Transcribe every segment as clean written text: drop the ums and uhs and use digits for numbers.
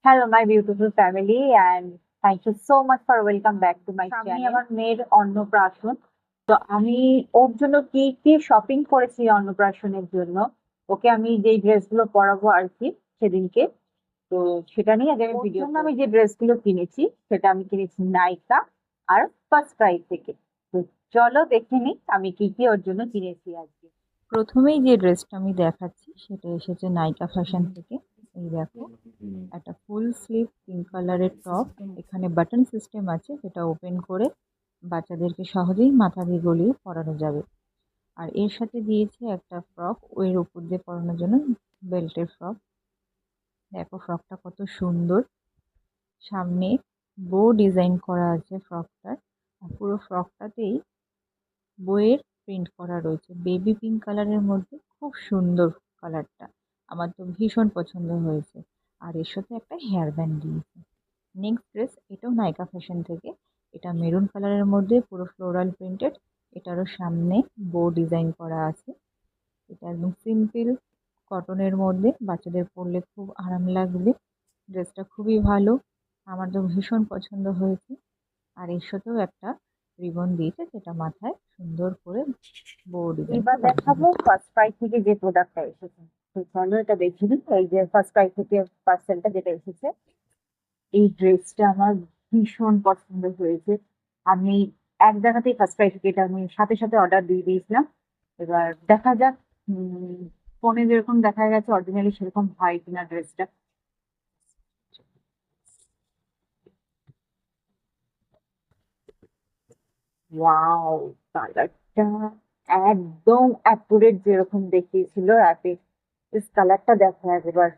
Hello, my beautiful family, and thank you so much for welcome back to my সামনে channel. আমার মেয়ের অন্নপ্রাশন, তো আমি ওর জন্য কি কি শপিং করেছি অন্নপ্রাশনের জন্য। ওকে আমি যেই ড্রেসগুলো পরাবো আর কি সেদিনকে, তো সেটা নিয়ে আগে আমি ওর ভিডিও জন্য আমি যে ড্রেসগুলো কিনেছি সেটা আমি কিনেছি নাইকা আর ফার্স্ট ক্রাই থেকে। তো চলো দেখে নিই আমি কি কি ওর জন্য কিনেছি আজকে। প্রথমেই যে ড্রেসটা আমি দেখাচ্ছি সেটা এসেছে নাইকা ফ্যাশন থেকে। এই দেখো, একটা ফুল স্লিভ পিঙ্ক কালারের টপ। এখানে বাটন সিস্টেম আছে, যেটা ওপেন করে বাচ্চাদেরকে সহজেই মাথা দিয়ে গলিয়ে পরানো যাবে। আর এর সাথে দিয়েছে একটা ফ্রক, ওর উপর দিয়ে পরানোর জন্য বেল্টের ফ্রক। দেখো ফ্রকটা কত সুন্দর, সামনে বো ডিজাইন করা আছে ফ্রকটার। আর পুরো ফ্রকটাতেই বইয়ের প্রিন্ট করা রয়েছে বেবি পিঙ্ক কালারের মধ্যে। খুব সুন্দর কালারটা, আমার তো ভীষণ পছন্দ হয়েছে। আর এর সাথে একটা হেয়ার ব্যান্ড দিয়েছে। নেক্সট ড্রেস, এটাও নাইকা ফ্যাশন থেকে। এটা মেরুন কালারের মধ্যে পুরো ফ্লোরাল প্রিন্টেড। এটারও সামনে বো ডিজাইন করা আছে। এটা একদম সিম্পল কটনের মধ্যে, বাচ্চাদের পরলে খুব আরাম লাগবে। ড্রেসটা খুবই ভালো, আমার তো ভীষণ পছন্দ হয়েছে। আর এর সাথেও একটা রিবন দিয়েছে, যেটা মাথায় সুন্দর করে বো ডিজাইন এবার করে বাঁধানো দেখাবো হয়েছে। ফার্স্ট ক্রাই থেকে যে প্রোডাক্টটা এসেছে। তো চলো এটা দেখে নিই। এই যে ফার্স্ট ক্রাই থেকে পার্সেলটা যেটা এসেছে, এই ড্রেসটা আমার ভীষণ পছন্দ হয়েছে। আমি এক জায়গাতেই ফার্স্ট ক্রাই থেকে এটা আমি সাথে সাথে অর্ডার দিয়ে দিয়েছিলাম। এবার দেখা যাক ফোনে যেরকম দেখা গেছে অরিজিনালি সেরকম হয় কিনা ড্রেসটা। ওয়াও, কালারটা একদম অ্যাকুরেট যেরকম দেখিয়েছিল অ্যাপে। কালারটা দেখো একবার।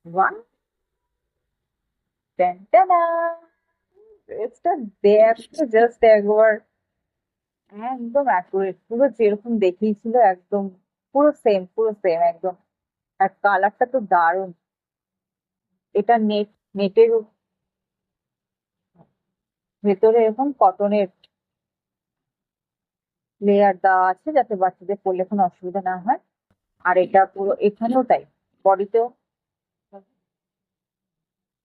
ওয়ান টেন, ড্রেসটা দেখো জাস্ট একবার, একদম অ্যাকুরেট পুরো যেরকম দেখিয়েছিল একদম পুরো সেম একদম। আর কালারটা তো দারুণ। এটা নেটের ভেতরে এরকম কটনের লেয়ার দেওয়া আছে যাতে বাচ্চাদের পরলে কোনো অসুবিধা না হয়। আর এটা পুরো এখানেও তাই, বডিতেও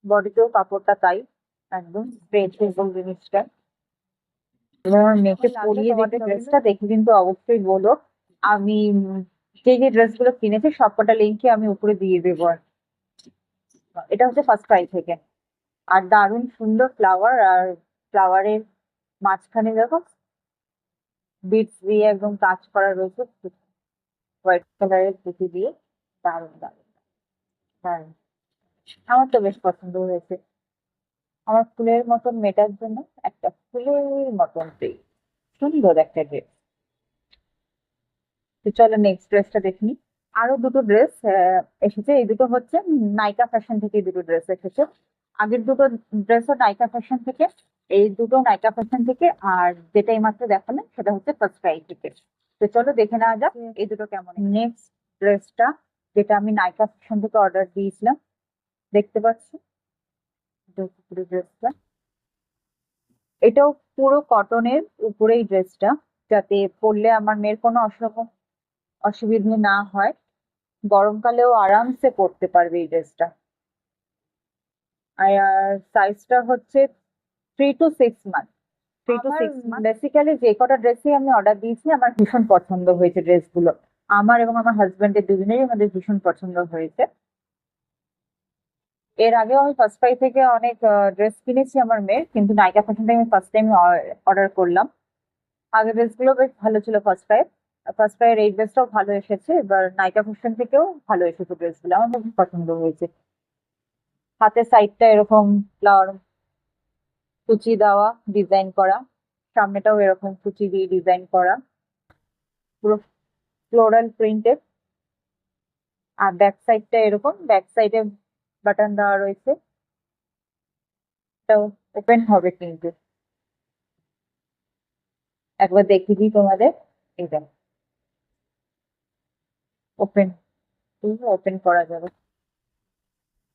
বডিতেও কাপড়টা তাই, একদম স্ট্রেচেবল জিনিসটা। এবার আমার মেয়েকে পরিয়ে দেখে ড্রেসটা দেখে কিন্তু অবশ্যই বলো। আমি যে যে ড্রেসগুলো কিনেছি সবকটা লিঙ্কই আমি উপরে দিয়ে দেবো। আর এটা হচ্ছে ফার্স্ট ক্রাই থেকে। আর দারুণ সুন্দর ফ্লাওয়ার, আর ফ্লাওয়ারের মাঝখানে দেখো বিটস দিয়ে একদম কাজ করা রয়েছে হোয়াইট কালারের পুঁতি দিয়ে। দারুণ দারুণ দারুণ, আমার তো বেশ পছন্দ হয়েছে। আমার ফুলের মতন মেটার জন্য একটা ফুলের মতন ড্রেস, সুন্দর একটা ড্রেস। তো চলো নেক্সট ড্রেসটা দেখি। আরো দুটো ড্রেস এসেছে, এই দুটো হচ্ছে নাইকা ফ্যাশন থেকে এই দুটো ড্রেস এসেছে। আগের দুটো ড্রেসও নাইকা ফ্যাশন থেকে, এই দুটো নাইকা ফ্যাশন থেকে। আর যেটা এইমাত্র দেখালেন সেটা হচ্ছে ফার্স্ট ক্রাই থেকে। তো চলো দেখে নেওয়া যাক এই দুটো কেমন। নেক্সট ড্রেসটা যেটা আমি নাইকা ফ্যাশন থেকে অর্ডার দিয়েছিলাম, দেখতে পাচ্ছি এটা হচ্ছে পুরো ড্রেসটা। এটাও পুরো কটনের উপরে এই ড্রেসটা, যাতে পরলে আমার মেয়ের কোনো অসুবিধে না হয়। গরমকালেও আরামসে পরতে পারবে এই ড্রেসটা। আর সাইজটা হচ্ছে 3 to 6 month. 3 to 6 month basically যে কটা ড্রেসই আমি অর্ডার দিয়েছি আমার ভীষণ পছন্দ হয়েছে ড্রেসগুলো। আমার এবং আমার হাজবেন্ডের দুজনেরই আমাদের ভীষণ পছন্দ হয়েছে। এর আগেও আমি ফার্স্ট ক্রাই থেকে অনেক ড্রেস কিনেছি আমার মেয়ের, কিন্তু নাইকা ফ্যাশন থেকে আমি ফার্স্ট টাইম অর্ডার করলাম। আগের ড্রেসগুলো বেশ ভালো ছিল ফার্স্ট ক্রাইয়ের এই ড্রেসটাও ভালো এসেছে। এবার নাইকা ফ্যাশন থেকেও ভালো এসেছে ড্রেসগুলো, আমার খুব পছন্দ হয়েছে। হাতের সাইডটা এরকম ফ্লাওয়ার কুচি দেওয়া, ডিজাইন করা। সামনেটাও এরকম কুচি দিয়ে ডিজাইন করা, পুরো ফ্লোরাল প্রিন্টেড। আর ব্যাক সাইডটা এরকম, ব্যাক সাইডে বাটন দেওয়া রয়েছে। এটাও ওপেন হবে কিন্তু, একবার দেখিয়ে দিই তোমাদের। এটা ওপেন, ওপেন করা যাবে।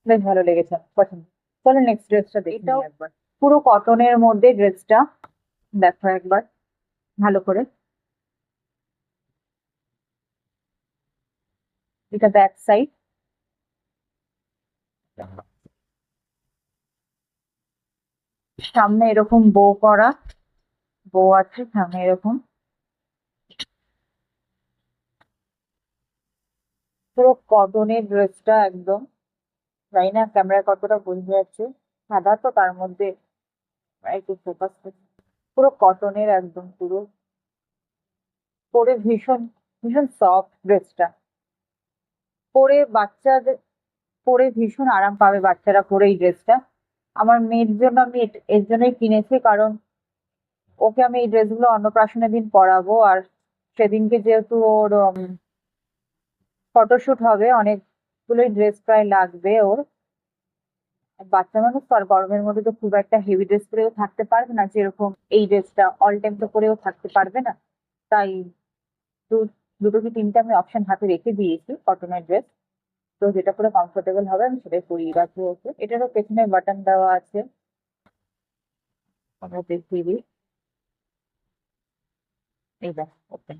বেশ ভালো লেগেছে, আমার পছন্দ। চলো নেক্সট ড্রেসটা দেখি এটাও একবার। পুরো কটনের মধ্যে ড্রেসটা দেখো একবার ভালো করে। এটা ব্যাক সাইড। সামনে এরকম বো করা, বো আছে সামনে এরকম। পুরো কটনের ড্রেসটা একদম, জানি না ক্যামেরায় কতটা বোঝা যাচ্ছে, সাদা তো তার মধ্যে একটু ফোকাস করছে। পুরো কটনের একদম পুরো, পরে ভীষণ ভীষণ সফট ড্রেসটা। পরে বাচ্চাদের, পরে ভীষণ আরাম পাবে বাচ্চারা পরে এই ড্রেসটা। আমার মেয়ের জন্য আমি এর জন্যই কিনেছি, কারণ ওকে আমি এই ড্রেসগুলো অন্নপ্রাশনের দিন পরাবো। আর সেদিনকে যেহেতু ওর ফটোশুট হবে, অনেকগুলোই ড্রেস প্রায় লাগবে ওর। আর বাচ্চা মানুষ তো, আর গরমের মধ্যে তো খুব একটা হেভি ড্রেস পরেও থাকতে পারবে না, যেরকম এই ড্রেসটা অল টাইম তো পরেও থাকতে পারবে না। তাই দুটো কি তিনটে আমি অপশন হাতে রেখে দিয়েছি কটনের ড্রেস। তো যেটা পরে কমফোর্টেবল হবে আমি সেটাই পরিয়ে রাখবো ওকে। এটারও পেছনে বাটন দেওয়া আছে, আমরা দেখিয়ে দিই। এই দেখ ওপেন,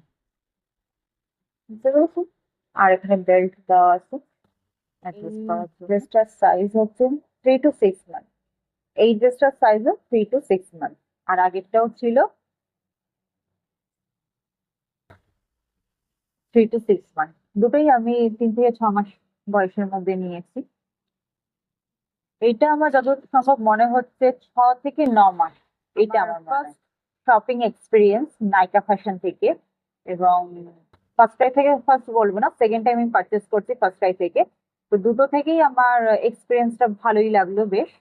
বুঝতে পেরেছি। আর এখানে বেল্ট দেওয়া আছে অ্যাডজাস্ট করার জন্য। ড্রেসটার সাইজ হচ্ছে 3 to 6 মান্থ। এই ড্রেসটার সাইজও 3 to 6 মান্থ। আর আগেরটাও ছিল 3 to 6 মান্থ। দুটোই আমি 3 থেকে 6 মাস বয়সের মধ্যে নিয়েছি। এইটা আমার যতদূর সম্ভব মনে হচ্ছে 6 থেকে 9 মাস। এটা আমার ফার্স্ট শপিং এক্সপিরিয়েন্স নাইকা ফ্যাশন থেকে। এবং ফার্স্ট ক্রাই থেকে, ফার্স্ট বলবো না, সেকেন্ড টাইম আমি পারচেস করছি ফার্স্ট ক্রাই থেকে। তো দুটো থেকেই আমার এক্সপিরিয়েন্সটা ভালোই লাগলো বেশ।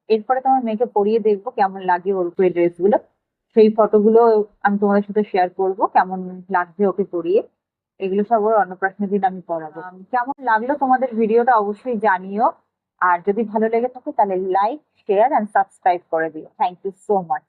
এরপরে তো আমার মেয়েকে পরিয়ে দেখবো কেমন লাগে ওর উপরে ড্রেসগুলো। সেই ফটোগুলো আমি তোমাদের সাথে শেয়ার করবো, কেমন লাগছে ওকে পরিয়ে। এগুলো সব ওর অন্নপ্রাশনের দিন আমি পরাবো। কেমন লাগলো তোমাদের ভিডিওটা অবশ্যই জানিও। আর যদি ভালো লেগে থাকে তাহলে লাইক, শেয়ার অ্যান্ড সাবস্ক্রাইব করে দিও। Thank you so much.